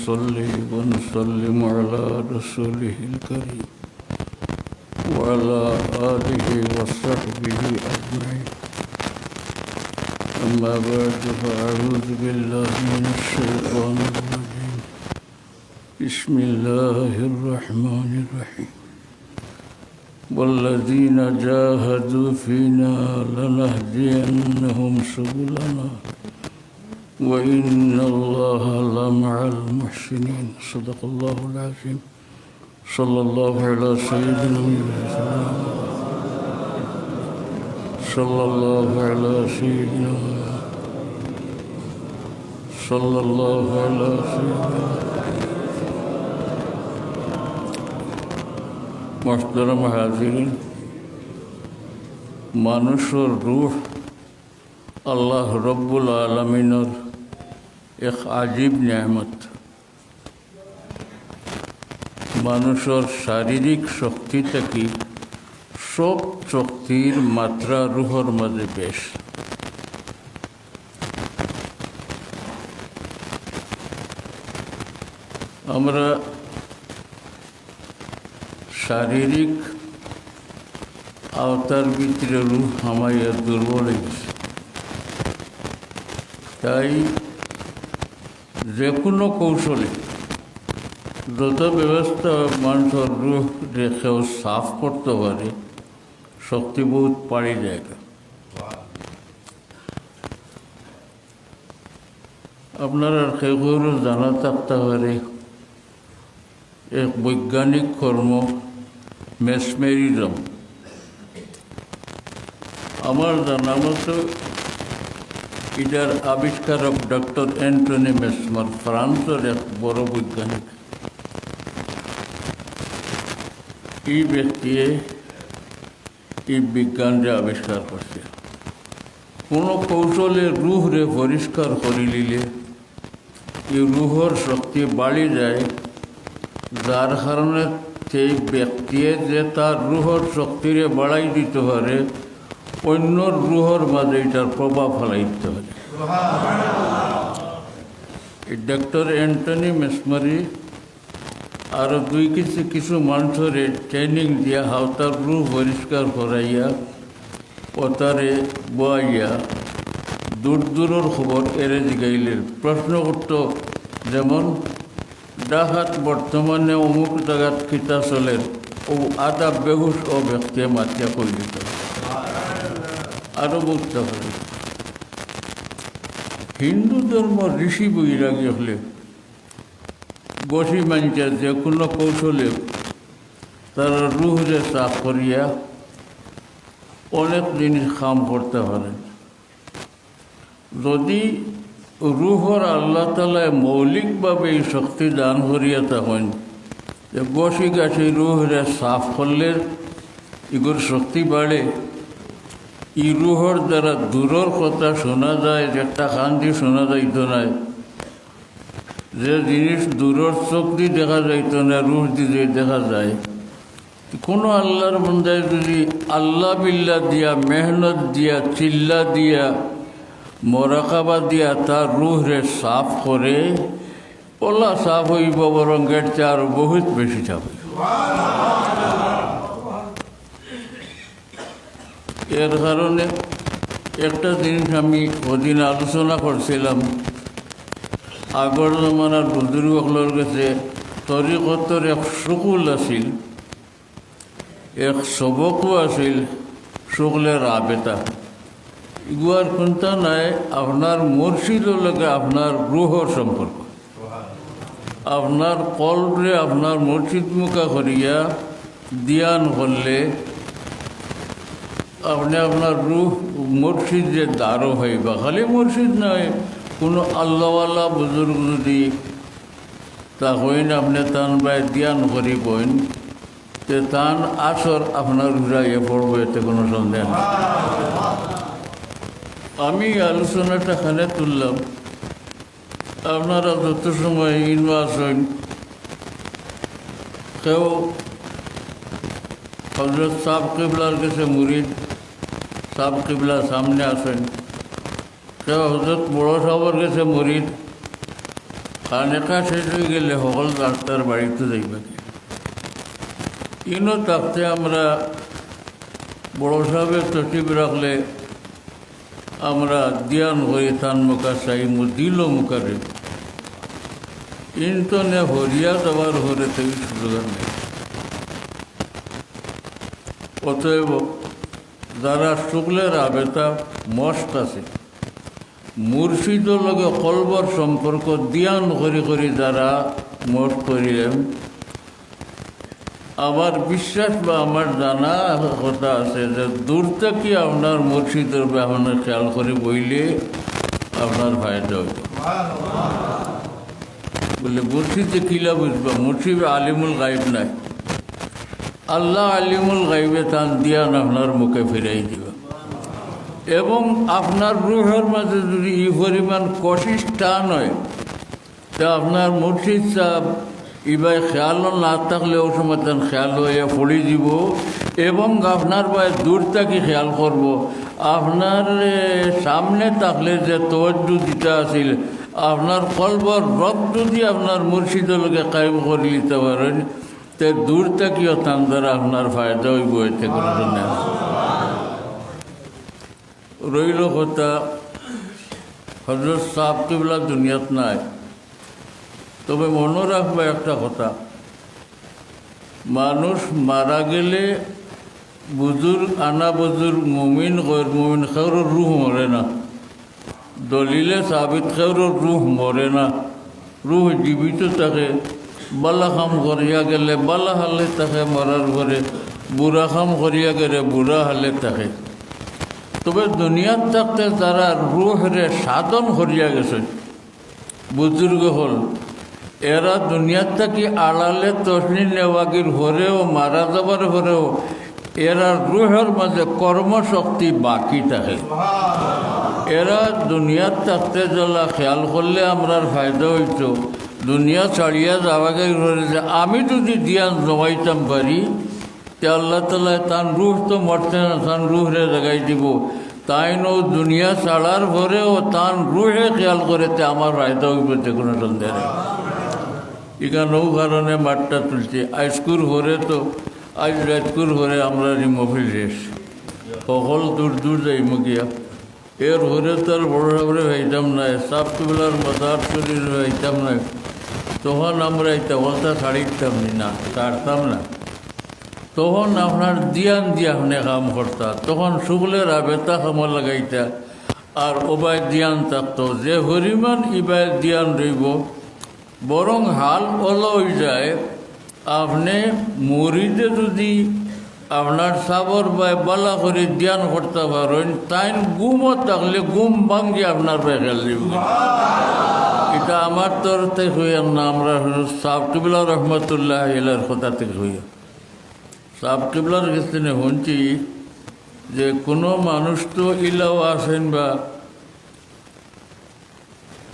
ونصلي ونسلم على رسوله الكريم وعلى آله وصحبه أجمعين. أما بعد فأعوذ بالله من الشيطان الرجيم. بسم الله الرحمن الرحيم. والذين جاهدوا فينا لنهدينهم سبلنا وإن الله لمع المحسنين. صدق الله العظيم. صلى الله على سيدنا محمد صلى الله على سيدنا صلى الله على سيدنا محترم हाज़िरीन, मानुषर रूह अल्लाह रब्बुल आलमीनर एक आजीब नेमत। मानुषर शारीरिक शक्ति थेके सब शक्तिर मात्रा रूहर माझे बेश। आमरा शारीरिक आवतार भितरे रूह हमारे दुर्बल ताई जेकोनो कौशले যত ব্যবস্থা মানুষের রূহ রেখেও সাফ করতে পারে শক্তি বহুত পাড়ি জায়গা। আপনারা কেউ জানা থাকতে পারে এক বৈজ্ঞানিক কর্ম মেসমেরিজম। আমার জানা মতো এটার আবিষ্কারক ডক্টর অ্যান্টনি মেসমার, ফ্রান্সের এক বড় বৈজ্ঞানিক। এই ব্যক্তি এই বিজ্ঞানরে আবিষ্কার করছে। কোনো কৌশলে রুহরে পরিষ্কার করে নিলে এই রুহর শক্তি বাড়ি যায়, যার কারণে সেই ব্যক্তি যে তার রুহর শক্তিরে বাড়াই দিতে পারে, অন্য রুহর মাঝে এটার প্রভাব ফেলাই দিতে পারে। এই ডক্টর অ্যান্টনি মেসমারি আরও কিছু মানুষের ট্রেনিং দিয়া হাওতার রুহ পরিষ্কার করাইয়া ও তারে বয়াইয়া দূর দূরের খবর এড়ে জিগাইলেন। প্রশ্ন করত, যেমন ডাকাত বর্তমানে অমুক জায়গাত কিতা চলেন, ও আদা বেহুশ ও ব্যক্তি মাতিয়া কই দিত। আরও বুঝতে পারে হিন্দু ধর্ম ঋষি বৈরাগী হলে বসি মানছে যে কোনো কৌশলে তারা রুহরে সাফ করিয়া অনেক জিনিস কাম করতে পারেন। যদি রুহর আল্লাহ তালায় মৌলিকভাবে এই শক্তি দান করিয়া থাকেন, যে বসি গাছি রুহরে সাফ করলে এগুলোর শক্তি বাড়ে। এই রুহর দ্বারা দূরের কথা শোনা যায়, যেটা কান দিয়ে শোনা যাইত না, যে জিনিস দূরের চোখ দিয়ে দেখা যাইত না রুহ দিয়ে দেখা যায়। কোনো আল্লাহর বন্দায় যদি আল্লাহ বিল্লাহ দিয়া, মেহনত দিয়া, চিল্লা দিয়া, মোরাকাবা দিয়া তার রুহরে সাফ করে, ওলা সাফ হইব, বরং গেটতে আরো বহুত বেশি যাবে। এর কারণে একটা জিনিস আমি ওদিন আলোচনা করছিলাম, আগর জমানার বুজুর্গসকলের কাছে তরিকতর এক শুকুল আছিল, এক সবকও আছিল, শুকলের আবেতা। ইগুয়ার কোনটা নাই আপনার মুর্শিদের লগে আপনার রুহর সম্পর্ক। আপনার কলরে আপনার মুর্শিদ মুখা করিয়া ধ্যান করলে আপনি আপনার রুহ মুর্শিদ যে দারো হইবা। খালি মুর্শিদ নয়, কোনো আল্লাহওয়ালা বুজুর্গ যদি তা হইন আপনি তান বাই ধ্যান করিবেন, তে তান আসর আপনার ঘুরাইয়া পড়বে, এতে কোনো সন্দেহ নেই। আমি আলোচনাটা খানে তুললাম, আপনারা যত সময় ইনভাস হইন, কেউ হজরত সাহেব কিবলার কাছে মুরিদ, সাহেব কিবলা সামনে আসেন, কেউ হজরত বড় সাহেবের কাছে মুরিদ, খানেকা শেষ হয়ে গেলে সকল ডাক্তার বাড়িতে যাইবা ইনো থাকতে আমরা বড় সাহেবের তটিব রাখলে আমরা ধ্যান হয়ে তান মুখা চাই দিল মুখারে ইনতনে হরিয়া যাওয়ার হরে থেকে সুযোগ নেই। অতএব যারা শুক্লের আবেতা মস্ত আছে মুর্শিদর লগে কলবর সম্পর্ক ধ্যান করে করে যারা মস্ত করিলেন আমার বিশ্বাস বা আমার জানা কথা আছে যে দূর থেকে আপনার মুর্শিদের আপনার খেয়াল করে বইলে আপনার ফায়দা হইব বলে মুর্শিদে কিলা বুঝবা মুর্শিদ আলিমুল গাইব নাই আল্লাহ আলিমুল গাইবে তান ধ্যান আপনার মুখে ফিরাই দিবা এবং আপনার রুহের মাঝে যদি এই পরিমাণ কোশিশ টান হয় তা আপনার মুর্শিদ সাহেব ইবাই খেয়ালও না থাকলে ও সময় তার খেয়াল হয়ে ফড়ি দিব এবং আপনার ভাই দূর থেকে খেয়াল করব আপনার সামনে থাকলে যে তওয়াজ্জু দিতে আসিল আপনার কলবর রব যদি আপনার মুর্শিদের লোকে কায়েম করে নিতে পারেন তে দূর থেকেও তার দ্বারা আপনার ফায়দা হইব এতে কোনো জন্য রইল কথা হজরত সাহেব কিবলা দুনিয়াত নাই তবে মনে রাখবে একটা কথা মানুষ মারা গেলে বুজুর্গ আনা বুজুর্গ মুমিন গৈর মুমিন খেউর রুহ মরে না দলিলে সাবিত খেউর রুহ মরে না রুহ জীবিত থাকে বালা কাম করিয়া গেলে বালা হালে থাকে মরার ঘরে বুড়া কাম করিয়া গেলে বুড়া হালে থাকে তবে দুনিয়াত থাকতে যারা রুহরে সাধন করিয়া গেছে বুজুর্গ হল এরা দুনিয়ার থেকে আড়ালে তসনি নেওয়াগির হরেও মারা যাবার হরেও এরা রুহের মাঝে কর্মশক্তি বাকি থাকে এরা দুনিয়ার থাকতে জ্বালা খেয়াল করলে আমরার ফায়দা হইত দুনিয়া ছাড়িয়া যাওয়াকে ঘরে যে আমি যদি ধ্যান জমাইতাম পারি তে আল্লাহ তালা তার রুহ তো মরতে না তার রুহরে জাগাই দিব তাই নো দুনিয়া ছাড়ার পরেও তার রুহে খেয়াল করেতে আমার ফায়দা হইব যে কোনো সন্দেহ নেই এখানেও কারণে মাঠটা তুলছে আইস্কুর হরে তো আজ রাজকুর হরে আমরা মফিল শেষ সকল দূর দূর যাইম গিয়া এর হরে তো আর বড় সাবরে হইতাম না সাপ কিবলার মাথার শরীর হইতাম না তখন আমরা এই তবলটা ছাড়িতাম না ছাড়তাম না তখন আপনার ধ্যান দিয়া আপনি কাম করতা তখন শুক্লের আবেতা কাম লাগাইতা আর ওবায় ধ্যান থাকতো যে হরিমান ইবায় ধ্যান রইব বরং হাল ওলা হয়ে যায় আপনি মুরিদে যদি আপনার সাবর বাই বালা করে ধ্যান করতে পারেন তাই গুমও থাকলে গুম ভাঙ্গি আপনার পায়ে খেয়াল দিব এটা আমার তরফ থেকে হইয়া না আমরা সাব কিবলা রহমতুল্লাহ এলার কথা থেকে হইয়া সাব কিবলার কাছে শুনছি যে কোনো মানুষ তো ইলাও আসেন বা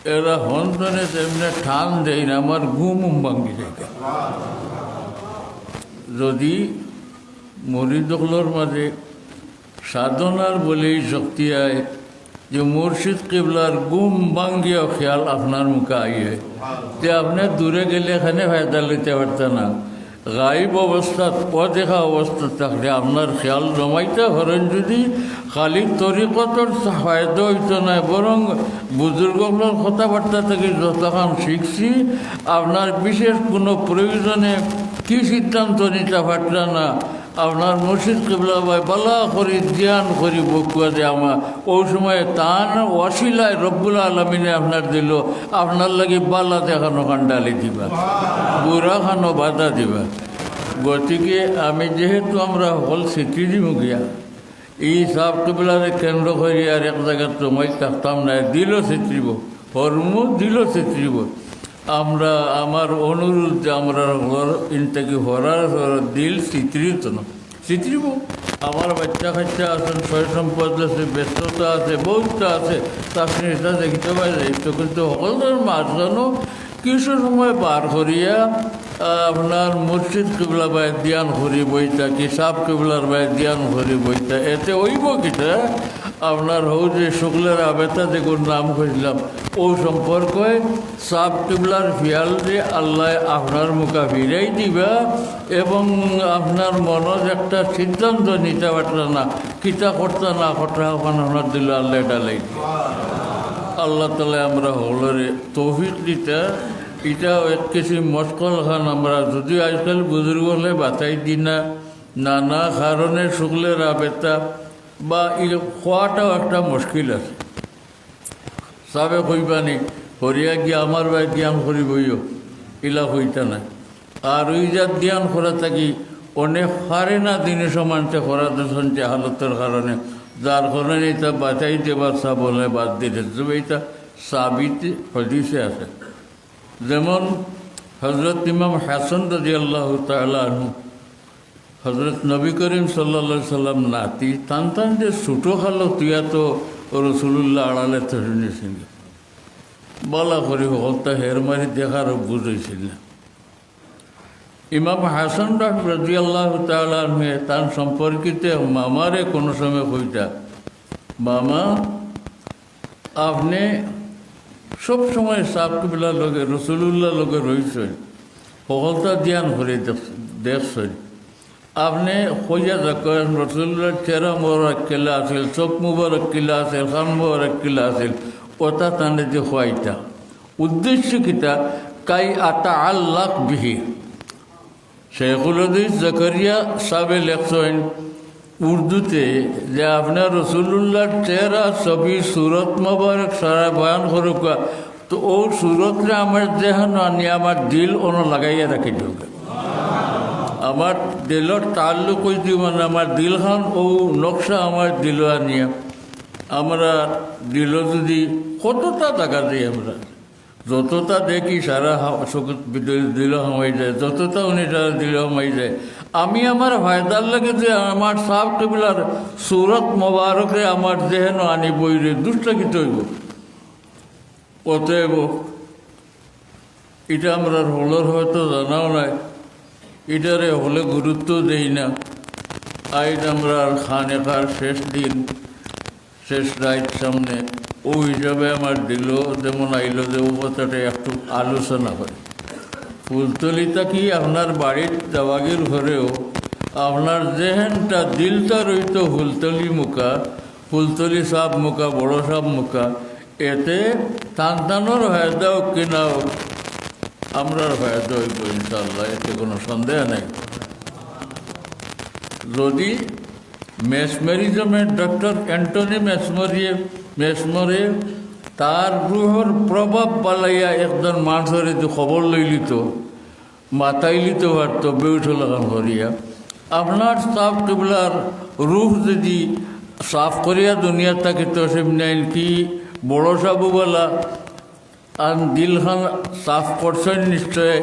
এরা হন্তনে তেমনি ঠান দেয় না আমার ঘুম ভাঙ্গি যায় যদি মরিদগুলোর মাঝে সাধনার বলেই শক্তি আয় যে মুর্শিদ কিবলার গুম ভাঙ্গিয়া খেয়াল আপনার মুখে আইয়ে যে আপনি দূরে গেলে এখানে ফায়দা লইতে পারতেন না গাইব অবস্থাত অদেখা অবস্থা থাকলে আপনার খেয়াল জমাইতে পারেন যদি খালি তরিকতর ফায়দা হইতো না বরং বুজুর্গগুলোর কথাবার্তা থেকে যতক্ষণ শিখছি আপনার বিশেষ কোনো প্রয়োজনে কি সিদ্ধান্ত নিতে পারত না আপনার মুর্শিদ কিবলা ভাই বালা করি ধ্যান করি বকুয়া যে আমার ওই সময় তান অশিলায় রব্বুল আলমিনে আপনার দিল আপনার লাগে বালা দেখানো কান্ডালি দিবা বুড়া খানো বাধা দিবা গতিকে আমি যেহেতু আমরা হল স্বীকৃতিমুখিয়া এই সাব কিবলারে কেন্দ্র করি আর এক জায়গায় সময় থাকতাম না দিল চিত্রিব হরমু দিল চিত্রিব আমরা আমার অনুরোধ যে আমরা ইনটাকে হরার দিল চিত্রিত না চিত্রিব আমার বাচ্চা কাচ্চা আছেন ছয় সম্পদ আছে ব্যস্ততা আছে বহুতটা আছে আপনি এটা দেখিতে পারে তো কিন্তু সকলের মাঝখানেও কিছু সময় পার করিয়া আপনার মুর্শিদ কিবলা বাই ধ্যান করি বইতা কি সাব কিবলার বাই ধ্যান করি বইতা এতে হইব কিটা আপনার হৌ যে শুক্লের আবেতা যেগুর নাম খুঁজলাম ও সম্পর্কে সাব কিবলার ফিয়াল যে আল্লাহ আপনার মুখা ফিরাই দিবা এবং আপনার মনত একটা সিদ্ধান্ত নিতে পারত না কিতা করতে না করতে আপনার দিল আল্লাহ ডালাই আল্লাহ তালা আমরা হলরে তৌফিক দিতা এটা এক কিছু মস্কল খান আমরা যদি আজকাল বুজুর্গ হলে বাতাই দি না নানা কারণে শুক্লের আবেতা বা খোয়াটাও একটা মুশকিল আছে সাবে কইবানি হরিয়া গিয়া আমার বাই জ্ঞান করিবইও ইলা হইতা না আর ওই যা জ্ঞান করা থাকি অনেক হারে না দিনে সমানতে করা দর্শন হালতের কারণে যার কারণে এটা বাঁচাই দেবার সা বলে বাদ দিলে তবে এটা সাবিত হদিসে আছে যেমন হজরত ইমাম হাসান রাদিয়াল্লাহু তাআলা আনহু হজরত নবী করিম সাল্লা সাল্লাম নাতি টান টান যে ছোটো খালো তুইয়া তো রসুল্লাহ আড়ালে তো শুনেছিল বলা করি হলতা হের মারি দেখার বুঝেছিল না ইমাম হাসান রাদিয়াল্লাহু তাআলা আনহু তার সম্পর্কিত মামারে কোনো সময় কইতা মামা আপনি সব সময় সাপ কিবলার লগে রসুল্লাহ লগে রয়েছেন হলতা ধ্যান করে দেখছেন আপনি কইয়া দেখেন রসুল্লাহর চেহারা মোবারক কিলা আছিল চোখ মুবারক কিলা আছিল খান মুবারক কিলা আছিল ওটা তানে যে খোয়াইতা উদ্দেশ্য কিতা কাই আতা আল্লাহ বিহি শেখুল হাদিস জাকারিয়া সাহেবে লেখছেন উর্দুতে যে আপনার রসুল্লাহর চেহারা ছবি সুরত মোবারক সারা বয়ান করুক তো ও সুরতরে আমার দেহন আনি আমার দিল অন লাগাইয়া রাখি দিল আমার দিলর তাল্লুক হয়েছি মানে আমার দিল খান ও নকশা আমার দিল আনিয়া আমরা দিল যদি কতটা টাকা দিই আমরা যতটা দেখি সারা চকুত দিল হামাই যায় যতটা উনি সারা দিল হামাই যায় আমি আমার ফায়দার লাগে যে আমার সাব কিবলার সুরত মোবারকে আমার দেহেন আনি বইরে দুষ্টাকিত হইব অতএব এটা আমরা হলর হয়তো জানাও নাই এটারে হলে গুরুত্ব দেই না আজ আমরা খানেকার শেষ দিন শেষ রাত সামনে ও হিসাবে আমার দিল যেমন আইল যে ও কথাটা একটু আলোচনা করে ফুলতলিটা কি আপনার বাড়ির দেওয়াগির ঘরেও আপনার যেহেনটা দিলটা রইত ফুলতলি মুখা ফুলতলি সাপ মুখা বড় সাপ মুখা এতে টান টানোর ফায়দা হোক কিনা হোক আমরার ফায়দা হইব ইনশাল্লাহ এতে কোনো সন্দেহ নেই যদি মেসমেরিজমের ডক্টর অ্যান্টনি মেসমরে তার রুহর প্রভাব পালাইয়া একজন মানুষের যদি খবর লইলিত মাথায় লিতে পারত বেউঠ লাগান করিয়া আপনার সাফ কিবলার রুহ যদি সাফ করিয়া দুনিয়া থাকিত সেমনি কি বড় সাবুবালা আর দিল খান সাফ করছেন নিশ্চয়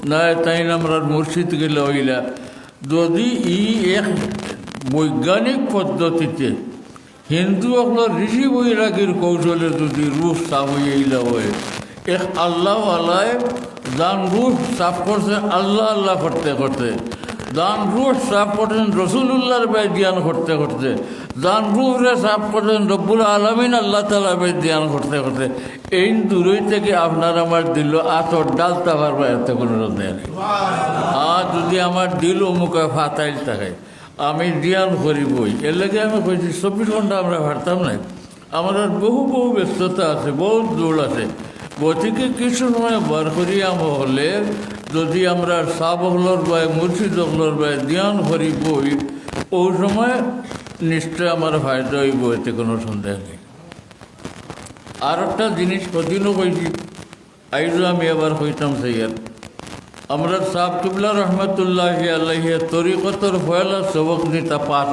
না তাই আমরা মুর্শিদ গেলে হইলা যদি এক বৈজ্ঞানিক পদ্ধতিতে হিন্দু আপনার ঋষি বৈরাগীর কৌশলে যদি রুহ সাফ হইলা হয় এক আল্লাহ আল্লাহ যান রুহ সাফ করছে আল্লাহ আল্লাহ করতে করতে যান রুহ সাফ করছেন রসুল্লাহর বাই ধ্যান করতে করতে যান রুহরে সাফ করছেন রব্বুল আলমিন আল্লাহ তালা বাই ধ্যান করতে করতে এই দূরই থেকে আপনার আমার দিল আতর ডালতে পারবে এতে কোনো সন্দেহ নেই আর যদি আমার দিল মুখে ফাতাইল থাকে আমি ধ্যান করিবই এর লাগে আমি কইছি 24 ঘন্টা আমরা পারতাম না আমাদের বহু ব্যস্ততা আছে বহুত দৌড় আছে গতিকে কিছু সময় বার করিয়া হলে যদি আমরা সাব হলর বাই মুর্শিদ হলর বাই ধ্যান করিবই ওই সময় নিশ্চয় আমার ফায়দা হইব এতে কোনো সন্দেহ নেই আর একটা জিনিস কদিনও কইছি আইজও আমি আবার কইতাম সেইয়ার আমরা সাব কিবলা রহমতুল্লাহ আল্লাহ তরিকতর ফয়লা সবক নিতা পাঁচ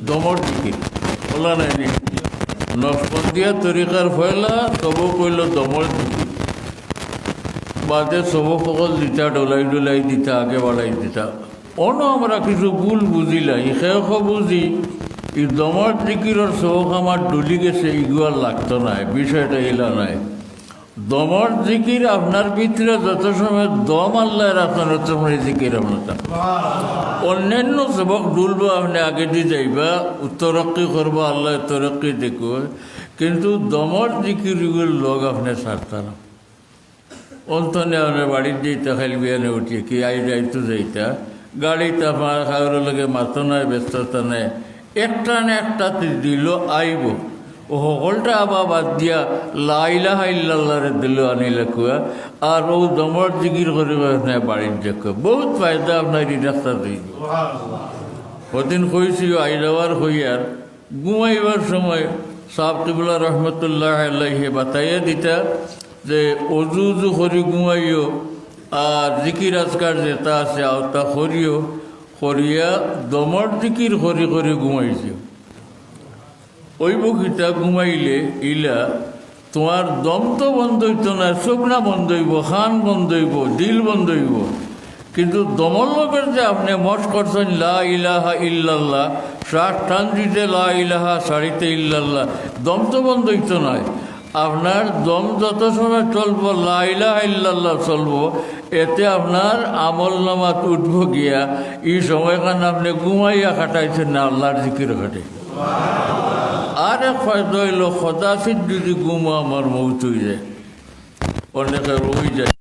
দমর দিকে বলা নাই নি নকশবন্দিয়া তরিকার ফয়লা সবক হইল দমর দিকে বাদে সবক সকল দিতা ডলাই দিতা আগে বাড়াই দিতা অন্য আমরা কিছু ভুল বুঝিলাই সেখ বুঝি এই দমর দিকির সবক আমার ডলি গেছে ইগুয়ার লাগতো নাই বিষয়টা এলা নাই দমর জিকির আপনার ভিতরে যত সময় দম আল্লাহ রাখেন তত সময় জিকির আপনার অন্যান্য সবক ডুলবো আপনি আগে দিয়ে যাইবা তরক্কি করবো আল্লাহ তরক্কি দেখো কিন্তু দমর জিকিরগুলোর লোক আপনি ছাড়তা না অন্তনে আপনার বাড়ির যেইটা খালি বিয়ানে উঠিয়ে কি যাইতো যাইতা গাড়িতে আপনার খাওয়ার লগে মাতো নাই ব্যস্ততা নাই একটা না একটা দিল আইব ও সকলটা আবার বাদ দিয়া লাইলাহা ইল্লাল্লাহরে দিল আনিলে কুয়া আর ও দমর জিকির করিব বাড়ির দেখো বহুত ফায়দা আপনার এই রাস্তা দিই কদিন কইছি আইলাবার হইয়ার ঘুমাইবার সময় সাহেব কিবলা রহমতুল্লাহ আল্লাহে বাতাইয়া দিতা যে অজু উজু করি ঘুমাইও আর জিকির আজকার যেটা আছে আওতা করিও করিয়া দমর জিকির করি করি ঘুমাইছিও ওই বকিটা ঘুমাইলে ইলা তোমার দম তো বন্ধ হইতো না চোখনা বন্ধ হইব খান বন্ধ হইব দিল বন্ধ হইব কিন্তু দমর লোকের যে আপনি মঠ করছেন লা ইলাহা ইল্লাল্লাহ শ্বাস টান দিতে লা ইলাহা সারিতে ইল্লাল্লাহ দম তো বন্ধ হইতো নয় আপনার দম যত সময় চলবো লা ইলাহা ইল্লাল্লাহ চলবো এতে আপনার আমল নামাত উঠব গিয়া এই সময়খান আপনি ঘুমাইয়া কাটাইছেন না আল্লাহর জিকির কাটে আর এক ফায়দা হইল সদাশিত যদি ঘুমো আমার মৌত হয়ে যায় অনেকে রয়ে যায়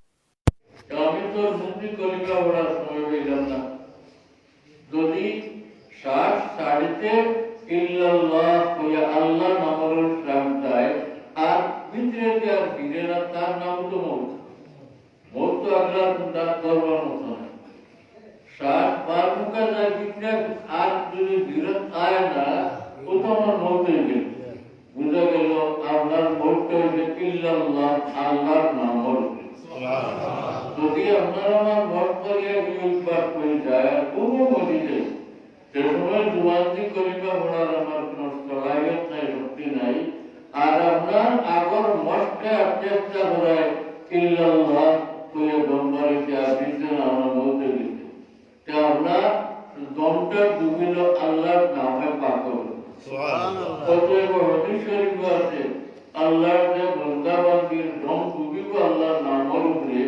আমি তো মুক্তি কলিকা পড়ার সময় পেলাম না যদি শ্বাস ছাড়িতে ইল্লাল্লাহ কইয়া আল্লাহ নামের শ্বাস দেয় আর ভিতরে যে আর ফিরে না তার নাম তো মৌত মৌত তো আগলা করবার মতো না শ্বাস বার মুখা যায় ভিতরে আর যদি বিরত আয় না ও তো আমার মৌত হয়ে গেল বুঝা গেল আপনার মৌত হয়েছে ইল্লাল্লাহ আল্লাহর নামর যদি আপনার আমার মত করিয়া বিয়োগবাদ করে যায় আর কোনো মরিলে সে সময় জুয়ান্তি করিবা পড়ার আমার কোনো স্থলায়ত নাই শক্তি নাই আর আপনার আগর মঠকে চেষ্টা করায় ইল্লাল্লাহ কইয়া দম মারিতে আসিতে না আমরা বলতে দিতে আপনার দমটা ডুবিল আল্লাহর নামে পাকল অতএব হাদিস শরীফ আছে আল্লাহর যে বান্দা বান্দির দম ডুবিব আল্লাহর নামের উপরে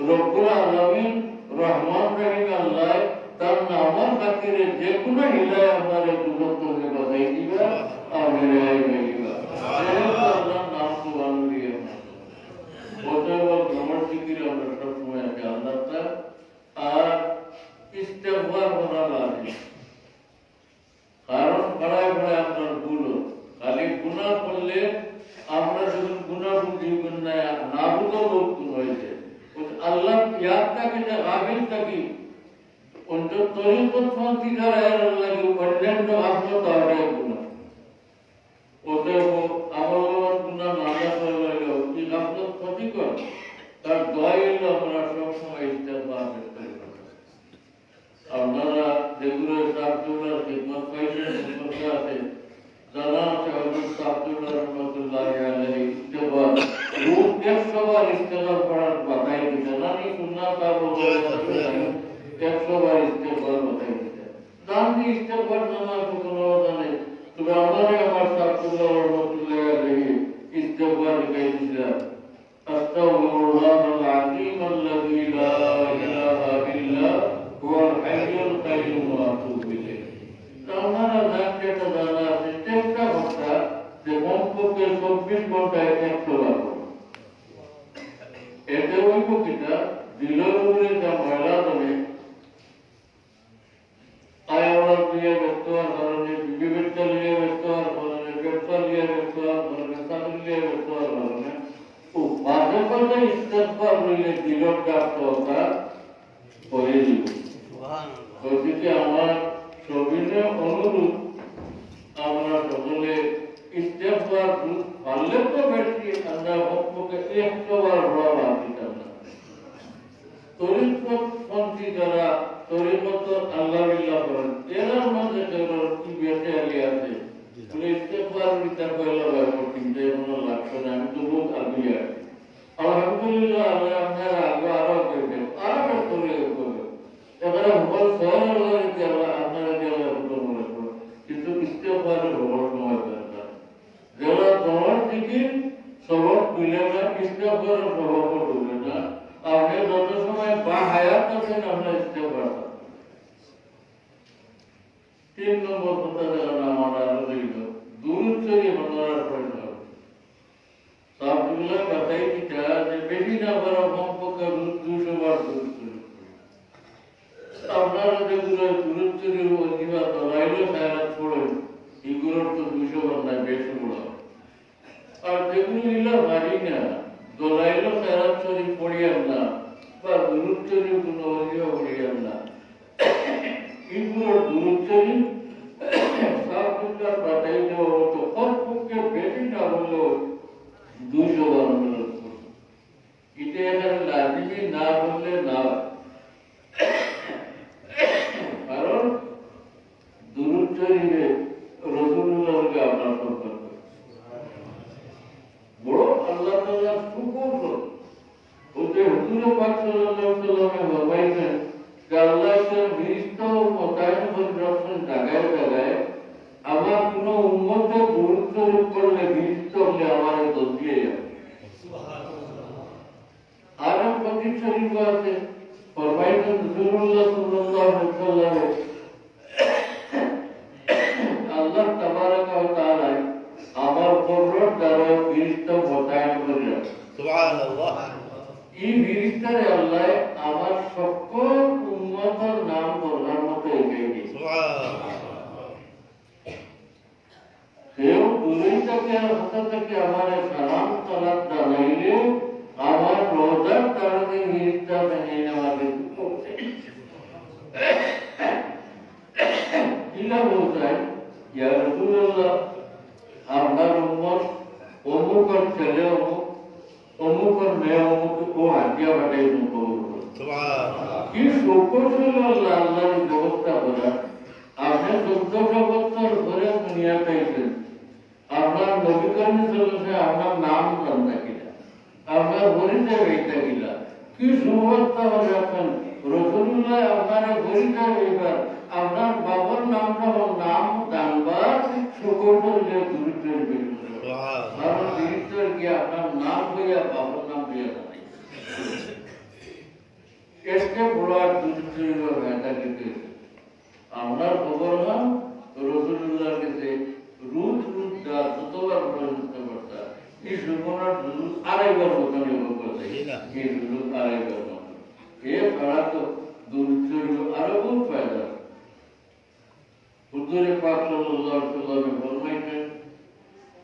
রব্বুল আলামিন রহমান রহিম আল্লাহ তার নামের খাতিরে যে কোনো হিলায় আপনার দুর্গত থেকে বাঁচাই দিবা আর মেরে দিবা আল্লাহর নাম তো ভালো দিয়ে অতএব দমর জিকির আমরা সবসময় আছে আল্লাহটা আর ইস্তেগফার করা লাগে কারণ পড়ায় পড়ায় আপনার ভুল খালি গুনাহ করলে আমরা যখন গুনাহ বুঝি না বুঝো বহুত হয়েছে আল্লাহ ইয়াদটাকে যে গাফিল থাকি অন্তর তরিকত পন্থী যারা এর লাগে অন্যান্য আপনার তাহলে গুনাহ অতএব আমার গুনাহ না করলেও কি গাফলত ক্ষতিকর তার দয়া হইল আমরা সবসময় ইস্তেগফার করতে আপনারা যেগুলো সাবজুল্লাহ খিদমত পাইছেন করতে আছে জানা আছে হযরত সাবজুল্লাহ রহমাতুল্লাহ আলাইহি ইস্তেগফার রূপ 100 বার ইস্তেগফার পড়ার বাতাই দিতে জানি সুন্নাত আবু বকর 100 বার ইস্তেগফার বাতাই দিতে জানি ইস্তেগফার জানা কোনো জানে তবে আমার সাবজুল্লাহ রহমাতুল্লাহ আলাইহি ইস্তেগফার গাইছিলেন আস্তাগফিরুল্লাহ আল-আযীম আল্লাযী লা ইলাহা ইল্লা হুয়াল হাইয়ুল কাইয়্যুম ওয়া আতুবু ইলাইহি আমরা জানতে তো জানা আছে চেষ্টা করতে যে কমপক্ষে 24 ঘন্টায় 100 বার এতে ওই কিটা দিলের উপরে যা ময়লা জমে আয়াওয়ার দিয়ে ব্যক্ত হওয়ার কারণে বিবেকটা নিয়ে ব্যক্ত হওয়ার কারণে ব্যবসা নিয়ে ব্যক্ত হওয়ার কারণে চাকরি নিয়ে ব্যক্ত হওয়ার কারণে ও মাঝে মাঝে ইস্তেগফার হইলে দিলের ডাক্তারটা করে দিব ওদিকে আমার সবিনে অনুরোধ আমরা সকলে ইস্তেগফার পারলে তো বেশি আমরা পক্ষে 100 বার বড় বাদ দিতাম না তরিকত পন্থী যারা তরিকত আল্লাহ বিল্লাহ করেন এরার মধ্যে যেগুলো কি বেঁচে আলি আছে ইস্তেগফার বিচার করলে চিন্তায় কোনো লাগছে না আমি তো বহুত আগিয়ে আছি আলহামদুলিল্লাহ আল্লাহ আপনার আগে আরো করবেন আরো করে করবেন এবারে ভুল সহজ হয়ে আল্লাহ আপনারা দিয়ে হুকুম মনে করুন কিন্তু ইস্তেগফারের বড় সময় দরকার যারা দমর জিকির সবক মিলে না ইস্তেগফারের আপনি যত সময় বা হায়াত আছেন আপনার ইস্তেগফার করেন। 3 নম্বর কথা যেন আমার আরো রইল, দুরূদ শরীফ আপনারা পড়তে হবে। সাহাবীগুলো কথাই দিতা যে বেশি না বড় কমপক্ষে 200 বার দুরূদ শরীফ পড়ি। আপনারা যেগুলো দুরূদ শরীফ অজিবা দলাইল খায়রাত পড়েন, এগুলোর তো 200 বার না, বেশি বড়। আর যেগুলো নিলে ভারী না, দলাইল খায়রাত শরীফ পড়িয়েন না, বা দুরূদ শরীফ কোনো অজিবা পড়িয়েন না, এগুলোর দুরূদ শরীফ সাহাবীগুলোর কথাই দেওয়া হতো, কমপক্ষে বেশি না হলেও 200 বার অনুরোধ করত। এটা এখানে লাজিমি না বললে না, কারণ দুরূদ শরীফে রাসূলুল্লাহকে আপনার সম্পর্ক বড় আল্লাহ তাআলা সুকৌশল। ওদের হুজুর পাক সাল্লাল্লাহু আলাইহি ওয়াসাল্লাম বলছেন যে আল্লাহ তাআলা ফেরেশতা ও মোতায়েন করে রাখছেন জায়গায় জায়গায়, আমার কোন উম্মতের দুরূদ শরীফ পড়লে ফেরেশতা বলে আমারে দোষ দিয়ে যাবে। আর এক হাদিস শরীফ আছে, ফরমাইতেন রাসূলুল্লাহ সাল্লাল্লাহু আলাইহি ওয়াসাল্লাম, আল্লাহ তাবারাকা ওয়া তাআলা আমার কবরের দ্বারা ফেরেশতা মোতায়েন করে রাখেন। সুবহানাল্লাহ। এই ফেরেশতারে আল্লাহ আমার সকল উম্মতের নাম বলার মতো এগিয়ে দিয়েছে। সুবহানাল্লাহ। সেও দূরেই থেকে হাতে থেকে আমার সালাম সালাত জানাইলে আমার রোজার তারাতে ফেরেশতা মেনে নেওয়ার কিছু করছে। কিলা বলছেন, ইয়া রাসূলুল্লাহ, আপনার উম্মত অমুকর ছেলে অমুক, অমুকর মেয়ে অমুক, ও হাতিয়া বাটাই কবুল করুন। কি সুকৌশল আল্লাহর ব্যবস্থা করা। আপনি 14 বছর ধরে দুনিয়া পাইছেন, আপনার নবী করিম সাল্লাল্লাহু আলাইহি ওয়াসাল্লাম আপনার নাম জানতা কিনা, আপনার পরিচয় হইতা কিনা, কি সুব্যবস্থা রাখেন। রাসূলুল্লাহ আপনার পরিচয় হইবার, আপনার বাবার নামটা নাম জানবার সুকৌশল যে দুরূদ শরীফ, কারণ ফেরেশতার কি আপনার নাম হইয়া বাবার নাম হইয়া জানে। এসকে বড় দুরূদ শরীফের ভেতা কিন্তু আপনার খবর নাম রাসূলুল্লাহর কাছে রুদ রুদ দা যতবার পড়তে পারতা, এই সুবহানার দুরূদ আড়াইবার মতো নিয়োগ করতে, এই দুরূদ আড়াইবার মতো। এ ছাড়া তো দুরূদ শরীফ আরো বহুত ফায়দা। হুজুর পাক সাল্লাল্লাহু আলাইহি ওয়াসাল্লাম ফরমাইতেন,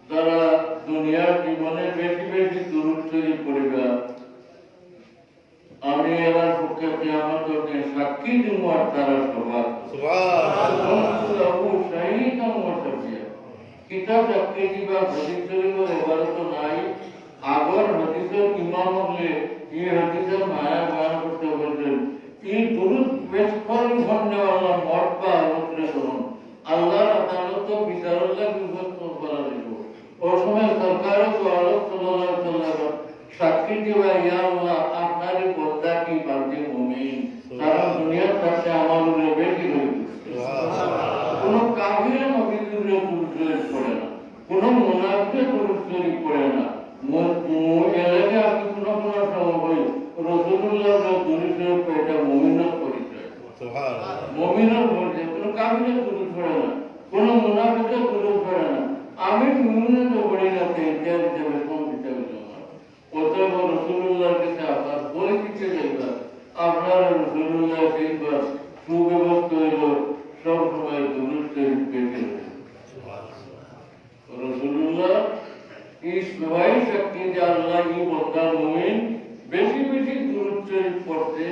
যারা দুনিয়ার জীবনে বেশি বেশি দুরূদ শরীফ পড়িবা, আমি এবার পক্ষে কিয়ামতের দিন সাক্ষী দিব আর তারা সবার। সুবহানাল্লাহ। শাহীদান ওয়া শাফিয়া। কিতাব সাক্ষী দিবা, হাদিস শরীফের ইবারত নাই, আগর হাদিসের ইমাম হলে এই হাদিসের মায়া বয়ান করতে বলছেন, এই দুরূদ পেশ করেন ধন্যওয়ালা মর্তবা অনুগ্রহ করুন, আল্লাহর আদালত বিচারের লাগি উপস্থিত করা দিব। ও সময় সরকারও তো আলোক সাল্লাল্লাহু আলাইহি ওয়াসাল্লাম সাক্ষী দিবা, ইয়া আল্লাহ আপনারই বন্দা কি বান্দে মুমিন, সারা দুনিয়ার কাছে আমার উপরে বেশি হইছে। কোন কাফির নবীর উপরে দুরূদ শরীফ পড়ে না, কোন মুনাফিক দুরূদ শরীফ পড়ে না। এলাকে আপনি কোন কোন সময় রাসূলুল্লাহর দুরূদ শরীফ এটা মুমিনের পরিচয়। সুবহানাল্লাহ। মুমিনের পরিচয়, কোন কাফির দুরূদ পড়ে না, কোন মুনাফিক দুরূদ পড়ে না। আমি মুমিনের তো পড়ি না, ইতিহাস হিসেবে কোন হিসেবে অতএব রাসূলুল্লাহর কাছে আপনার পরিচিতি যাইবা, আপনার রাসূলুল্লাহ সেইবার সুব্যবস্থা হইল সব সময় দুরূদ শরীফ পেতে হবে। রাসূলুল্লাহ এই সবাই সাক্ষী যে আল্লাহ এই বন্দা মুমিন বেশি বেশি দুরূদ শরীফ পড়তে।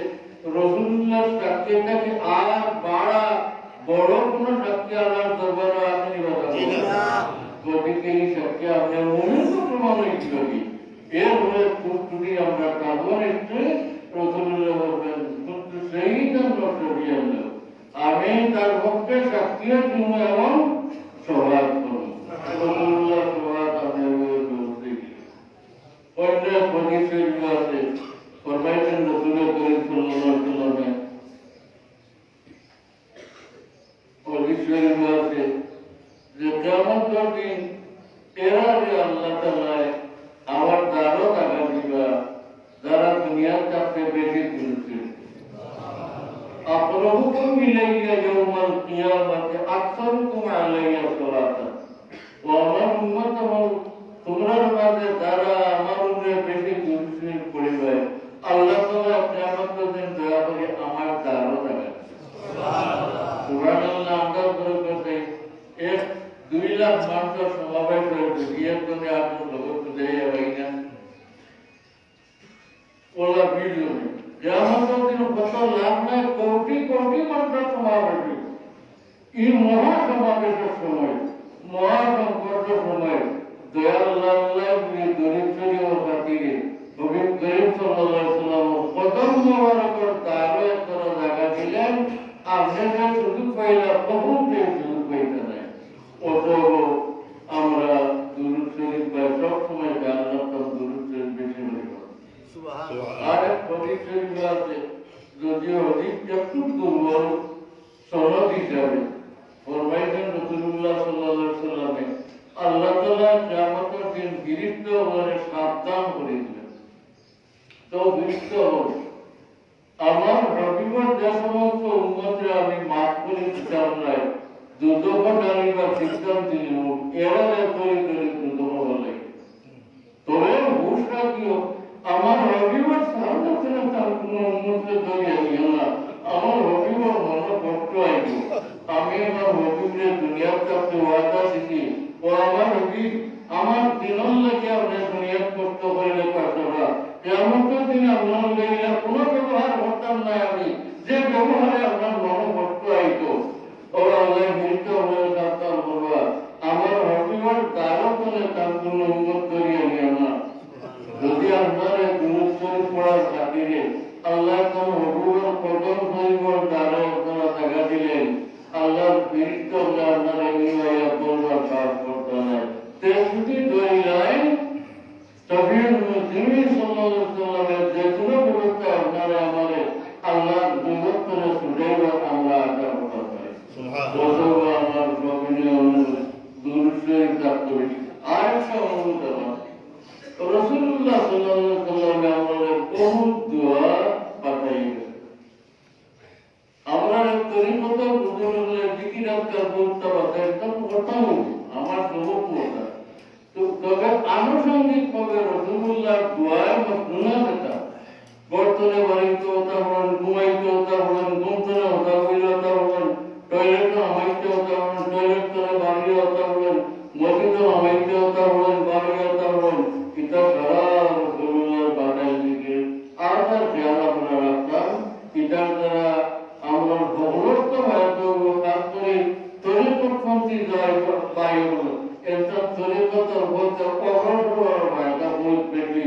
রাসূলুল্লাহর সাক্ষীটাকে আর বাড়া বড় কোনো সাক্ষী আল্লাহর দরবারে আসেনি বাবা। গতিকে এই সাক্ষী আপনার মুমিন তো প্রমাণ হইতে হবে। এরপরে যদি আমরা কাবর একটু রাসূলুল্লাহ বলবেন, কিন্তু শাহীদান ওয়া শাফিয়ান, আমি তার পক্ষে সাক্ষীর জন্য এমন সওয়াল করব। রাসূলুল্লাহ সাল্লাল্লাহু আলাইহি ওয়াসাল্লাম অন্য হাদিসে আছে, ফরমাইতেন রাসূলুল্লাহ সাল্লাল্লাহু আলাইহি ওয়াসাল্লাম হাদিসে আছে যে কিয়ামতের দিন এরা যে আল্লাহ তাআলা আমার দ্বারও টাকা দিবা, যারা দুনিয়ার কাছে বেশি তুলছে أقربكم إلي يوم القيامة أكثركم علي صلاة وأمر أمته তোমরা মাঝে যারা আমার উপরে বেশি দুর্নীতি করবে আল্লাহ তাআলা কিয়ামতের দিন দয়া করে আমার দ্বারও দেবেন সুবহানাল্লাহ। আমরা করতে 1-2 লাখ মানুষ সমাবেশ হয়েছে বিয়ের জন্য আপনার লোক দেয় ভাইনা ওলা ভিডিও কিয়ামতের দিন কত লাখ নয় কোটি কোটি মানুষ সমাবেশ এই মহা সমাবেশের সময় মহা সংকটের সময় দয়াল্লাহ গরিব শরীর খাতিরে নবী করিম সাল্লাল্লাহু আলাইহি ওয়াসাল্লাম কদম মোবারকের দাঁড়ে একটা জায়গা দিলেন আপনারা সুযোগ পাইলা বহুত সুযোগ পাইতে নাই অতএব আমরা দুরূদ শরীফ বা সব সময় আল্লাহ তাআলা দুরূদ শরীফ বেশি পড়ব সুবহানাল্লাহ। আর হাদিস শরীফ আছে যদিও হাদিস একটু দুর্বল সনদ হিসাবে ফরমাইতেন রাসূলুল্লাহ সাল্লাল্লাহু আলাইহি ওয়াসাল্লাম আল্লাহ তাআলা কিয়ামতের দিন গিরিফত হওয়ার সাবধান করে দিলেন তো গিরিফত হবে আমার হাবিবের যে সমস্ত উম্মতরা আমি মাফ করে দিতাম না দুদক ডালিবার সিস্টেম দিল এরা তৈরি করে দুদক বলে তবে হুশটা কি আমার হাবিবের সামনে ছিল তার কোনো উম্মতকে ধরে আনিও না আমার হাবিবের মনে কষ্ট আইব আমি আমার হাবিবের দুনিয়ার কাছে ওয়াদা দিছি ও আমার হাবিব আমার দিনের লাগে আপনি দুনিয়ার কষ্ট করে পাঠাবা কিয়ামতের দিনে আপনার লাগে কোনো ব্যবহার করতাম না আমি যে ব্যবহারে আপনার মনে কষ্ট আইতো ও আল্লাহ মিলতে হলে সাবধান করবা আমার হাবিবের দ্বারা করে তার কোনো উম্মত করিয়া নিও না যদি আপনার দুরূদ শরীফ পড়ার খাতিরে আল্লাহ তার হাবিবের কদম শরীফের দ্বারা আপনারা জায়গা দিলেন আল্লাহর বিরুদ্ধ আপনারা নিয়ে বলবার কাজ করতে না তে যদি দইলাই তবে নবী সাল্লাল্লাহু আলাইহি ওয়াসাল্লামের যে কোনো ব্যবস্থা আপনারা আমাদের আল্লাহর দুরূদ করে শুনাইবা আমরা আশা করতে পারি সুবহানাল্লাহ। আমার জমিনে দুরূদ শরীফ প্রাপ্ত হয়েছে আর একটা অনুরোধ রাসূলুল্লাহ সাল্লাল্লাহু আলাইহি ওয়াসাল্লাম আমাদের বহুত দোয়া পাঠাইলেন আমরা তরিকত বুঝলে জিকির আজকাল বলতে পারতাম একদম কথা বলি আমার সবক কথা তো তবে আনুষঙ্গিক ভাবে রাসূলুল্লাহ দোয়ায় মশগুল হতা বর্তমানে বাড়িতে হতা বলেন ঘুমাইতে হতা বলেন ঘুমতে হতা বইলতা বলেন টয়লেটে আমাইতে হতা বলেন টয়লেট করে বাড়ি হতা বলেন মসজিদে আমাইতে হতা বলেন বাড়ি হতা বলেন এটা সারা রাসূলুল্লাহ বানাই দিকে আর তার খেয়াল আমরা রাখতাম এটার দ্বারা আমরা ভগবত ভারত কাজ করে তরিকতপন্থী যায় পাই হলো এটা তরিকতর বলতে অগ্রসর ভাইটা বহুত বেশি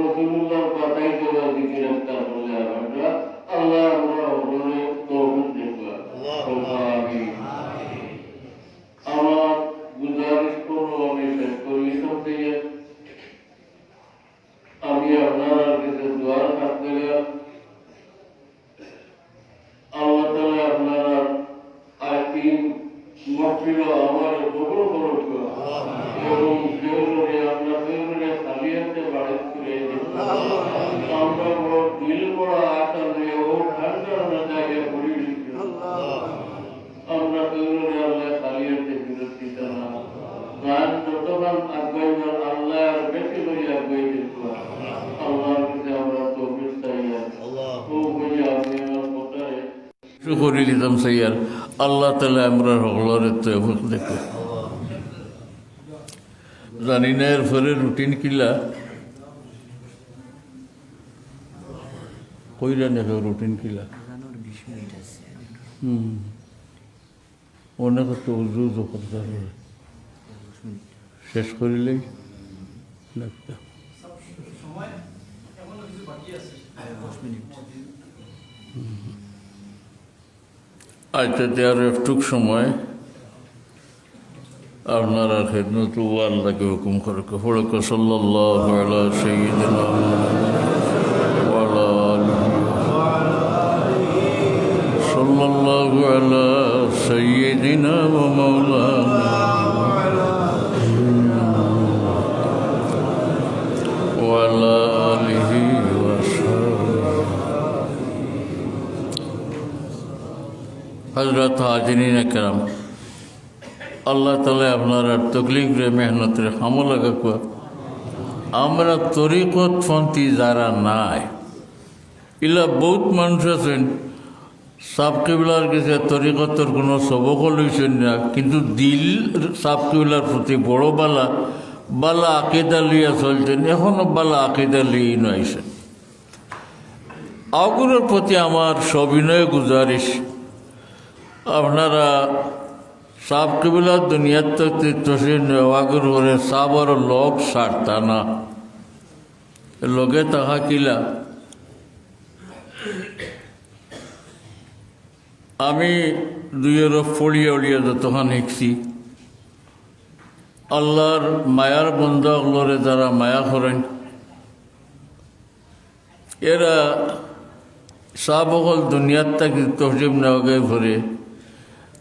রাসূলুল্লাহ বানাই দেওয়া দিকে রাস্তা বলে আমরা আল্লাহ আমরা হলে তৌফিক দেবা আমিন। আমার গুজারিশ করবো আমি শেষ করি সত্যি আমি আপনার কাছে দোয়ার কাজ দিলাম আল্লাহ তাআলা আপনারা আইতি মহফিল আমার কবুল করুন এবং যেগুলোকে আমরা যেগুলোকে সালিয়াতে বাড়িতে করে আমরা বড় দিল বড় আশা নিয়ে ও ঠান্ডা না যায় পড়ি আমরা যেগুলোকে আল্লাহ সালিয়াতে বিরত দিতে না গান যতক্ষণ আগাইবার আল্লাহ আর বেশি করে আগাই দিত আল্লাহর কাছে আমরা তৌফিক চাই আল্লাহ ও বলি আপনি আমার কথায় শুকরি দিতাম সাইয়ার আল্লাহ তাআলা আমরা হলরে তৌফিক দেখো জানি না এর পরে রুটিন কিলা কইরা নেবে রুটিন কিলা অনেক তো উজু করতে হবে শেষ করিলেই লাগতো আচ্ছা আর একটু সময় আপনারা খেদমত আল্লাহকে হুকুম করে পড়ে সাল্লাল্লাহু আলা সাইয়্যিদিনা ওয়া আলা আলিহি সাল্লাল্লাহু আলা সাইয়্যিদিনা ওয়া মাওলানা ওয়া আলা আলিহি ওয়া সাহবিহি হজরত হাজিরিন একরাম, আল্লাহ তালা আপনারা তকলিফ রে মেহনত রে হামো লাগাকুয়া। আমরা তরিকতপন্থী যারা নাই, ইলা বহুত মানুষ আছেন সাব কিবলার কাছে তরিকতর কোনো সবক লইছেন না, কিন্তু দিল সাব কিবলার প্রতি বড় বালা বালা আকিদা লইয়া চলছেন, এখনও বালা আকিদা লিয়ে নয়ছেন। আগুরের প্রতি আমার সবিনয় গুজারিশ, আপনারা সাব কিবলার দুনিয়ার তসির আগুর করে সাবর লোক সারতা না লগে তাহা কিলা। আমি দুইয়ের ফড়িয়া উড়িয়া যতক্ষণ শিখছি, আল্লাহর মায়ার বন্ধুগুলোরে যারা মায়া করেন, এরা সাবকল দুনিয়ার তাকে তসিম নেওয়াকে ভরে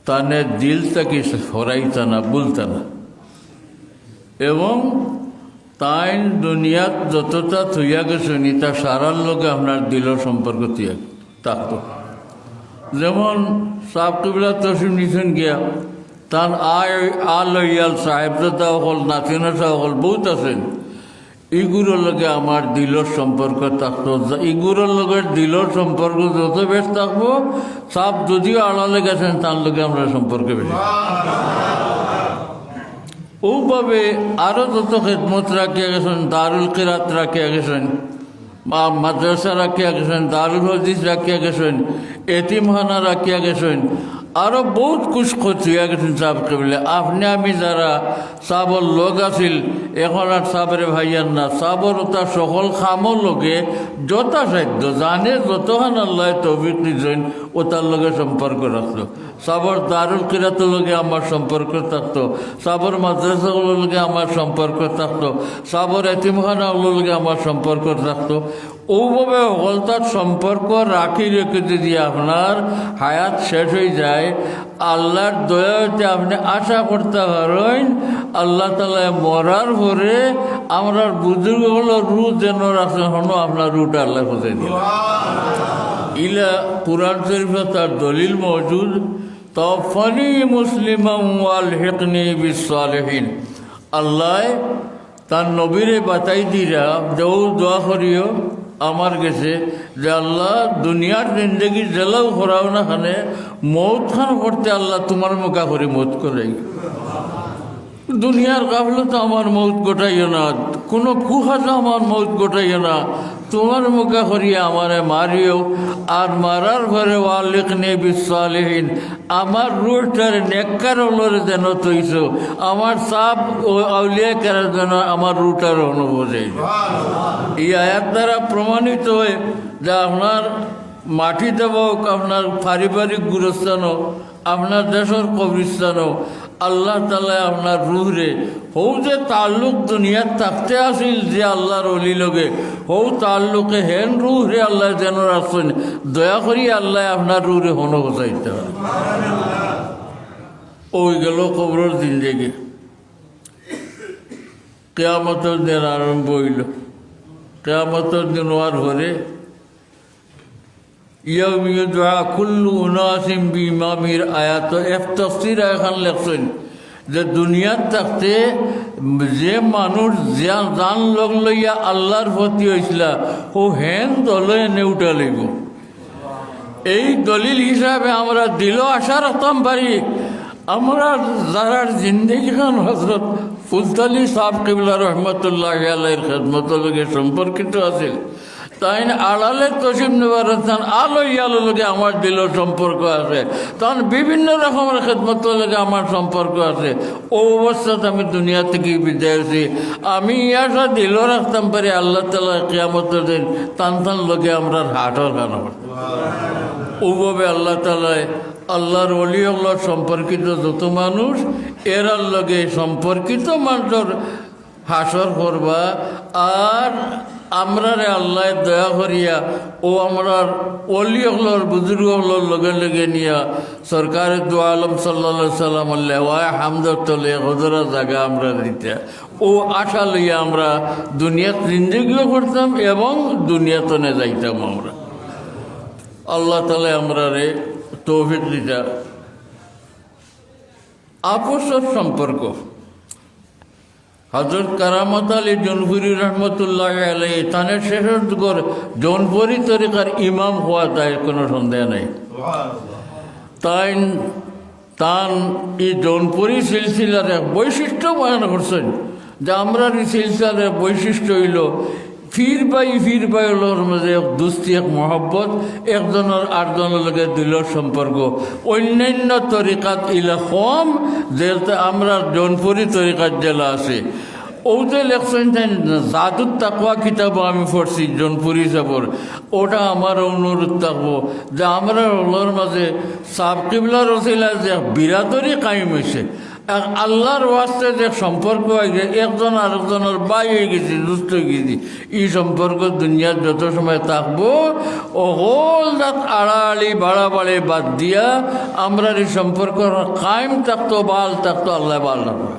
তানে দিল তাকে হরাইতা না, বলতা না, এবং তাই দুনিয়াত যতটা থইয়া গেছেন তা সারার লোকে আপনার দিলর সম্পর্ক থইয়া থাকতো। যেমন সাব কিবলা তসিম নিছেন গিয়া তার লইয়াল সাহেবজাদা হল নাতিনা সাহ হল বহুত আছেন, ইগুলোর লগে আমার দিলর সম্পর্ক থাকতো। ইগুলোর লগে দিলর সম্পর্ক যত বেশ থাকবো, সাপ যদিও আড়ালে গেছেন তার লগে আমরা সম্পর্ক বেশি। ওভাবে আরও যত খেদমত রাখিয়া গেছেন, দারুল কিরাত রাখিয়া গেছেন, মাদ্রাসা রাখিয়া গেছেন, দারুল হদিস রাখিয়া গেছেন, এতিমখানা রাখিয়া গেছেন, আরও বহুত কুছ খতিয়া গেছেন সাব কেবলে। আপনি আমি যারা সাবর লোক আছিল, এখন আর সাবরে ভাইয়ার না, সাবর তার সকল খামর লোকে যথাসাধ্য জানে যতক্ষণ আল্লাহ তৌফিক দিয়েছেন ও তার লগে সম্পর্ক রাখতো। সাবর দারুল কিরাতের লগে আমার সম্পর্ক থাকতো, সাবর মাদ্রাসাগুলোর লগে আমার সম্পর্ক থাকতো, সাবর এতিমখানাগুলোর লগে আমার সম্পর্ক থাকতো। ওভাবে হলতার সম্পর্ক রাখি রেখে যদি আপনার হায়াত শেষ হয়ে যায়, আল্লাহর দয়া হইতে আপনি আশা করতে পারেন আল্লাহ তালা মরার পরে আমরা বুজুর্গগুলোর রু যেন রাখেন হনো আপনার রুটা আল্লাহ খুঁজে দিল। ইলা কুরআন শরীফে তার দলিল মজুদ, তফনি মুসলিমান ওয়ালহিকনি বিসসালিহিন। আল্লাহ তার নবীরে বাতাই দিরা দেও দোয়া করিও আমার কাছে যে আল্লাহ দুনিয়ার জিন্দগি জেলাও করাও না খানে মৌত খান করতে আল্লাহ তোমার মোকা করে মৌত করাই। দুনিয়ার গাফলতে আমার মৌত গোটাইও না, কোনো কুহাজা আমার মৌত গোটাইও না, তোমার মুখা করিয়া আমারে মারিও। আর মারার পরে ওয়ালিকনি বিসসালিহিন, আমার রুহটার নেককার হলরে যেন তৈছ, আমার সাপ ও আউলিয়া কারার যেন আমার রুহটার অনুভূতি। এই আয়াত দ্বারা প্রমাণিত হয়ে যে আপনার মাটি দেব, আপনার পারিবারিক গুরুস্থানও, আপনার দেশের কবরস্থানও আল্লাহ তালা আপনার রুহরে হৌ যে তাল্লুক দুনিয়ার থাকতে আসিল যে আল্লাহর অলি লগে, হৌ তাল্লুকে হেন রুহরে আল্লাহ যেন রাখছেন, দয়া করি আল্লাহ আপনার রুহরে হন বসাইতে হবে। ওই গেল কবরের জিন্দেগি। কেয়ামতের দিন আরম্ভ হইল। কেয়ামতের দিন হওয়ার পরে কুল্লু উনাসিম বিমামির আয়াত এক তফসির এখন লেখছেন যে দুনিয়ার থাকতে যে মানুষ জান লগ লইয়া আল্লাহর প্রতি হয়েছিল ও হেন দলে নেউটা লইব। এই দলিল হিসাবে আমরা দিল আশা রাখতাম পারি আমরা যারা জিন্দগি খান হজরত ফুলতলি সাহেব কিবলা রহমতুল্লাহ আলাইহির খেদমতের লগে সম্পর্কিত আছে, তাই আড়ালে তসিম নেবার স্থান আলো ইয়ালো লোকে আমার দিল সম্পর্ক আছে, তখন বিভিন্ন রকমের খেদমতের লোকে আমার সম্পর্ক আছে। ও অবস্থাতে আমি দুনিয়া থেকে বিদায় হয়েছি। আমি ইয়াসা দিল রাখতাম পারি আল্লাহ তালা কিয়ামতের দিন টান টান লোকে আমরা হাটর গান করতাম। ওভাবে আল্লাহ তালায় আল্লাহর অলি আল্লাহ সম্পর্কিত যত মানুষ এরার লগে সম্পর্কিত মানুষের হাসর করবা। আর আমরা রে আল্লাহ দয়া করিয়া ও আমরার অলি হলর বুজুর্গ হলর লগে লগে নিয়া সরকারের দু আলম সাল্লা সাল্লাম লেওয়ায় হামদর তলে হজরা জায়গা আমরা দিতে ও আশা লইয়া আমরা দুনিয়াত জিন্দগিও করতাম এবং দুনিয়াতনে যাইতাম। আমরা আল্লাহ তালা আমরা রে তৌফিক দিতা। আপসের সম্পর্ক হজরত কারামত আলী জৌনপুরি রহমতুল্লাহ আলাইহি তানের শেষের যুগের জৌনপুরি তরিকার ইমাম হওয়া তাই কোনো সন্দেহ নাই। তাই তান এই জৌনপুরি সিলসিলার এক বৈশিষ্ট্য বয়ান করছেন যে আমরা এই সিলসিলার বৈশিষ্ট্য হইল ফির বাই ওর মাঝে এক দুস্তি, এক মহব্বত, একজনের আটজনের লগে দিলর সম্পর্ক। অন্যান্য তরিকাত ইলা কম যেটা আমরা জৌনপুরি তরিকাত জেলা আছে ওতে লেখছেন জাদুর তাকওয়া কিতাব আমি পড়ছি জৌনপুরি সাবর। ওটা আমার অনুরোধ থাকবো যে আমরা ওগুলোর মাঝে সাব কিবলা রসিলা যে বিরাদরি কায়েম হয়েছে, আল্লাহর ওয়াস্তে যে সম্পর্ক হয়ে গেছে, একজন আরেকজনের বাই হয়ে গেছি, দুষ্ট হয়ে গেছি, এই সম্পর্ক দুনিয়ার যত সময় থাকবো ওহল আড়াআড়ি বাড়াবাড়ি বাদ দিয়া আমরা এই সম্পর্ক কায়েম থাকতো, বাল থাকতো, আল্লাহ বাল রাখবে।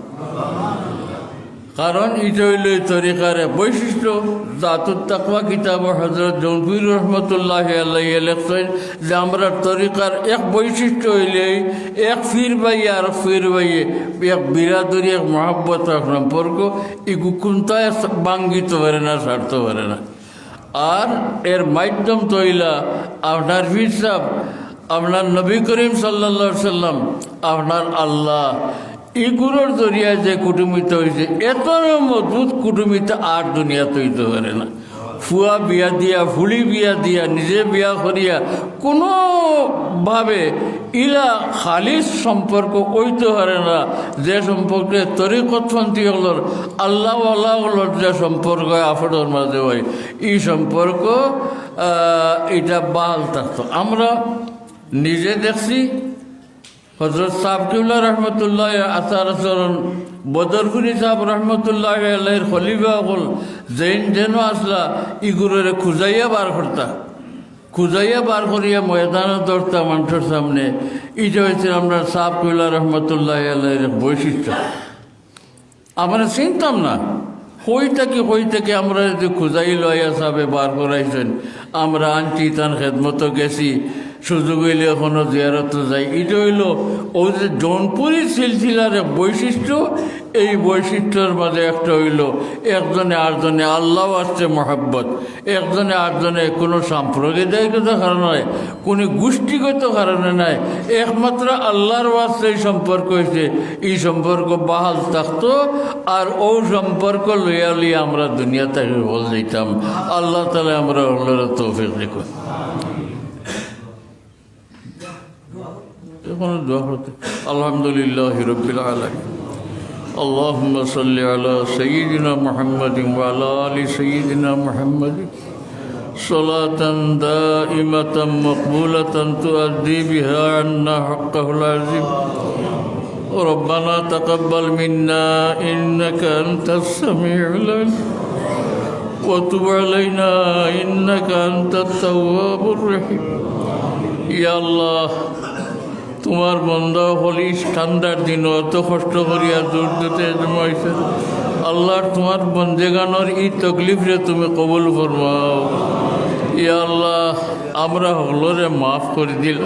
কারণ এটা হইল এই তরিকার বৈশিষ্ট্য। জাতুত তাকওয়া কিতাব হজরত জৌনপুরি রহমতুল্লাহ আলাইহি লেখছেন যে আমরা তরিকার এক বৈশিষ্ট্য হইলে এক ফির বাইয়ে আর ফির বাইয়ে এক বিরাদরি, এক মহব্বত, এক সম্পর্ক এগু কোনটায় বাঙ্গিতে পারে না, ছাড়তে পারে না। আর এর মাধ্যম তৈলা আপনার পীর সাহেব, আপনার নবী করিম সাল্লাল্লাহু আলাইহি সাল্লাম, আপনার আল্লাহ, এগুলোর জরিয়ায় যে কুটুমিত হয়েছে এত মজবুত কুটুমিত আর দুনিয়াতে হইতে পারে না। ফুয়া বিয়া দিয়া, ফুলি বিয়া দিয়া, নিজে বিয়া করিয়া কোনোভাবে ইলা খালিস সম্পর্ক হইতে পারে না। যে সম্পর্কে তরিকতপন্থী হলোর আল্লাহওয়ালা হলোর যে সম্পর্ক আফড়োর মাঝে হয়, এই সম্পর্ক এটা বাল থাকতো। আমরা নিজে দেখছি হজরত সাহেব কিবলা রহমতুল্লাহ আচার আচরণ বদরপুরি সাহেব রহমতুল্লাহ আল্লাহর খলিফা হল যেন আসলা ইগুরে খুঁজাইয়া বার করতা, খুঁজাইয়া বার করিয়া ময়দানে ধরতা মানুষের সামনে। এটা হয়েছে আমরা সাহেব কিবলা রহমতুল্লাহ আল্লাহর বৈশিষ্ট্য। আমরা চিনতাম না হই থেকে আমরা যদি খুঁজাই লইয়া সাহেবে বার করাইছেন, আমরা আনছি তার খেদমতো গেছি, সুযোগ হইলে এখনো জিয়ারত যাই। এটা হইল ও যে জৌনপুরি সিলসিলার বৈশিষ্ট্য। এই বৈশিষ্ট্যের মাঝে একটা হইল একজনে আরেকজনে আল্লাহ আসছে মহব্বত, একজনে আরেকজনে কোনো সাম্প্রদায়িকত কারণ নয়, কোনো গোষ্ঠীগত কারণে নাই, একমাত্র আল্লাহর ওয়াস্তে এই সম্পর্ক হয়েছে। এই সম্পর্ক বাহাল থাকতো আর ও সম্পর্ক লইয়া লইয়া আমরা দুনিয়া থেকে বল দিতাম। আল্লাহ তাআলা আমরা আল্লাহর তৌফিক দেখুন। আলহামদুলিল্লাহ রাব্বিল আলামিন। اللهم صل على سيدنا محمد وعلى آل سيدنا محمد صلاة دائمة مقبولة تؤدي بها عنا حقه العظيم. ربنا تقبل منا إنك أنت السميع العليم وتب علينا إنك أنت التواب الرحيم. يا الله তোমার বন্ধা হলি ঠান্ডার দিন অত কষ্ট করিয়া দূর দিতে জমাইছে। আল্লাহর তোমার বন্দেগানোর এই তকলিফরে তুমি কবুল ফরমাও। ইয়া আল্লাহ আমরা হলরে মাফ করে দিল।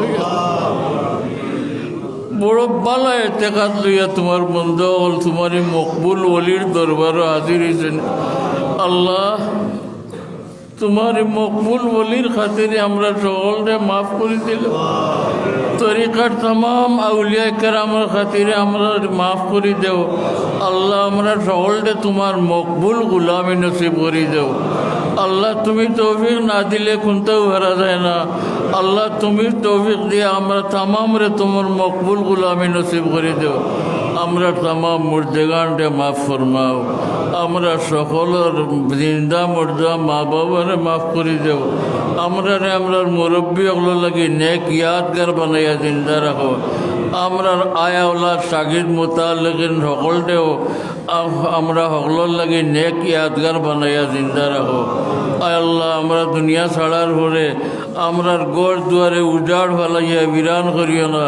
বড় বালা এতেকাত লইয়া তোমার বন্ধ হল তোমার এই মকবুল ওলির দরবারও হাজির হয়েছেন। আল্লাহ তোমার এই মকবুল ওলির খাতিরে আমরা সকলরে মাফ করে দিল। তরিকার तमाम আউলিয়া কেরামের খাতিরে আমরা মাফ করে দেও। আল্লাহ আমরা সকলকে তোমার মকবুল গুলামি নসিব করে দেও। আল্লাহ তুমি তৌফিক না দিলে কোনটাও হারা যায় না। আল্লাহ তুমি তৌফিক দিয়ে আমরা तमाम রে তোমার মকবুল গুলামি নসিব করে দেও। আমরা तमाम মুর্দেগানকে মাফ ফরমাও। আমরা সকলের জিন্দা মুর্দা মা বাবারে মাফ করে দেও। আমরা মুরব্বী ওগুলো লাগে নেক ইয়াদগার বানাইয়া জিন্দা রাখো। আমরা আয়াওয়ালা সাগিদ মোতালেকিন সকলটেও আমরা সকলের লাগে নেক ইয়াদগার বানাইয়া জিন্দা রাখো। আয় আল্লাহ আমরা দুনিয়া ছাড়ার পরে আমরার গড় দুয়ারে উজাড় ফেলাইয়া বিরান করিও না।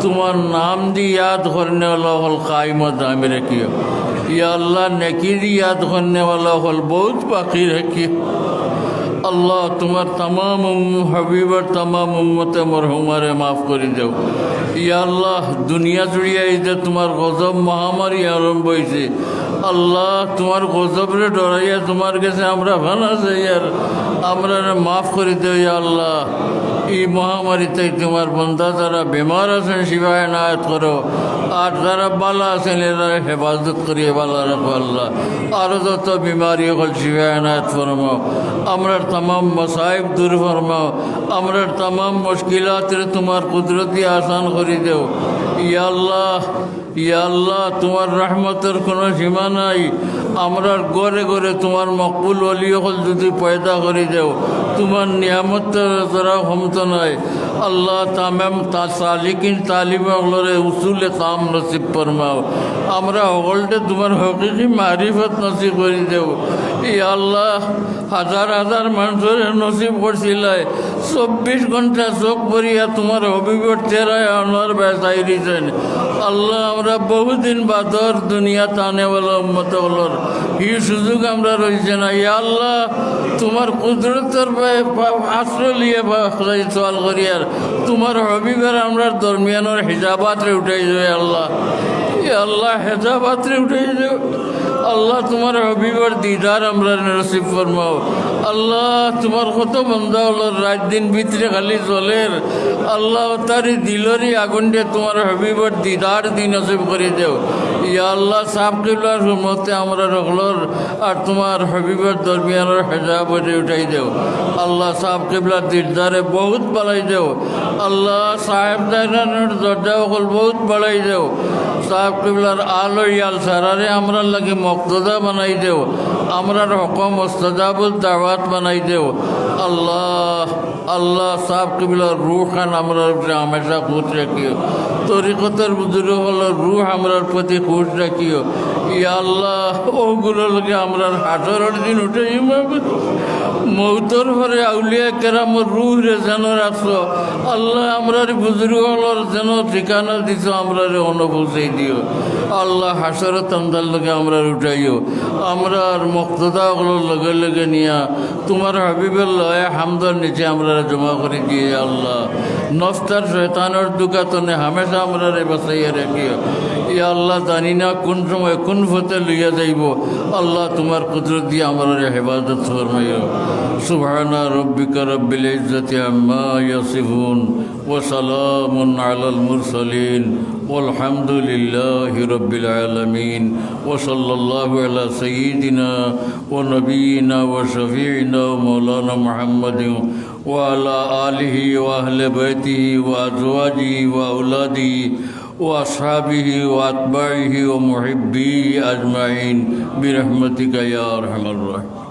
তোমার নাম দিয়ে ইয়াদ করনে वाला হল কায়মত দামে রাখিও। ইয়া আল্লাহ নেকি দিয়ে ইয়াদ করনে वाला হল বহুত বাকি রাখিও। আল্লাহ তোমার तमाम হাবিবার तमाम উম্মতে মরহুমারে মাফ করে দাও। ইয়া আল্লাহ দুনিয়া জুড়িয়া এই যে তোমার গজব মহামারী আরম্ভ হয়েছে, আল্লাহ তোমার গজবরে ডরাইয়া তোমার কাছে আমরা ভানা চাই, আর আমরা মাফ করে দেও। ইয়া আল্লাহ এই মহামারীতে তোমার বন্ধা যারা বেমার আছেন শিফায়ে এনায়েত করো, আর যারা বালা আছেন এরা হেফাজত করিয়ে বালা রাখো। আল্লাহ আরও যত বিমারি হল শিফায়ে এনায়েত ফরমাও, আমরার तमाम মসাইব দূর ফরমাও, আমরার तमाम মুশকিলাতের তোমার কুদরতি আসান করে দেও। ইয়া আল্লাহ, ইয়া আল্লাহ তোমার রহমতের কোনো সীমা নাই। আমরার গড়ে গড়ে তোমার মকবুল অলি হল যদি পয়দা করে দেও, তোমার নিয়ামতের তারা ক্ষমতা নাই। আল্লাহ তামাম সালিকিন তালিম হলরে উসুলে তাম নসিব ফরমাও, আমরা হলটে তোমার হকিকি মারিফত নসিব করে দেও। ইয়া আল্লাহ হাজার হাজার মানুষের নসিব করছিলাই 24 ঘন্টা চোখ পড়িয়া তোমার হবিবর চেরায় আনোয়ার বেসাই দিয়েছেন। আল্লাহ আমরা বহুদিন বাদর দুনিয়া টানেওয়ালা উম্মত হলর এই সুযোগ আমরা রয়েছে না। ইয়া আল্লাহ তোমার কুদরতের আশ্রয় লিয়ে সওয়াল করিয়ার তোমার হবিবের আমরা দরমিয়ানোর হিজাবাতরে উঠাই যাবে। আল্লাহ ইয়া আল্লাহ হেজাবাতরে উঠাই যাও। আল্লাহ তোমার হবিবর দিদার আমরা নসিব ফরমাও। আল্লাহ তোমার কত বন্ধা হলো রাত দিন ভিতরে খালি চলের, আল্লাহ তারি দিলরি আগুন দিয়ে তোমার হবিবর দিদার দিন নসিব করে দেও। ইয়া আল্লাহ সাফ কিবলার মতে আমরা রখলর আর তোমার হবিবর দরমিয়ানোর হেজাবরে উঠাই দেও। আল্লাহ সাফ কিবলার দিদারে বহুত বাড়াই দেও। আল্লাহ সাহেব দায়রানোর দরজা হল বহুত বাড়াই দেও। সাহেব কিবলার আলো ইয়াল সারারে আমরা লাগে মক্তদা বানাই দেও, আমরার হকম মুস্তাজাবুল দাওয়াত বানাই দেও। আল্লাহ আল্লাহ সাহেব কিবলার রূহ খান আমরার উপরে হামেশা খুশ রাখিও। তরিকতের বুজুর্গ হলো রূহ আমরার প্রতি খুশ রাখিও। ইয়া আল্লাহ ওগুলোর লগে আমরার হাটরের দিন উঠে মৌতর পরে আউলিয়া কেরামর রূহ রে যেন রাখছো। আল্লাহ আমরার বুজুর্গ হলোর যেন ঠিকানা দিছ, আমরার অনুভূতি দিও। আল্লাহ হাসরত আমদার লগে আমরা উঠাইও। আমরা মুক্তদাগুলোর লগে লগে নিয়া তোমার হাবিবের লয়ে হামদার নিচে আমরা জমা করে দিয়ে। আল্লাহ নফতার শয়তানের দুকাতনে হামেশা আমরা বাঁচাইয়া রাখিও। ইয়া আল্লাহ জানি না কোন সময় কোন ফতে লইয়া যাইব, আল্লাহ তোমার কুদরত দিয়ে আমরা হেফাজত ফরমাইও। সুবহানা রব্বিকা রব্বিল ইজ্জাতি আম্মা ইয়াসিফুন ওয়া সালামুন আলাল মুরসালিন والحمد لله رب العالمين وصلى الله على سيدنا ونبينا وشفيعنا ومولانا محمد وعلى آله وأهل بيته وأزواجه وأولاده وأصحابه وأتباعه ومحبيه أجمعين برحمتك يا أرحم الراحمين.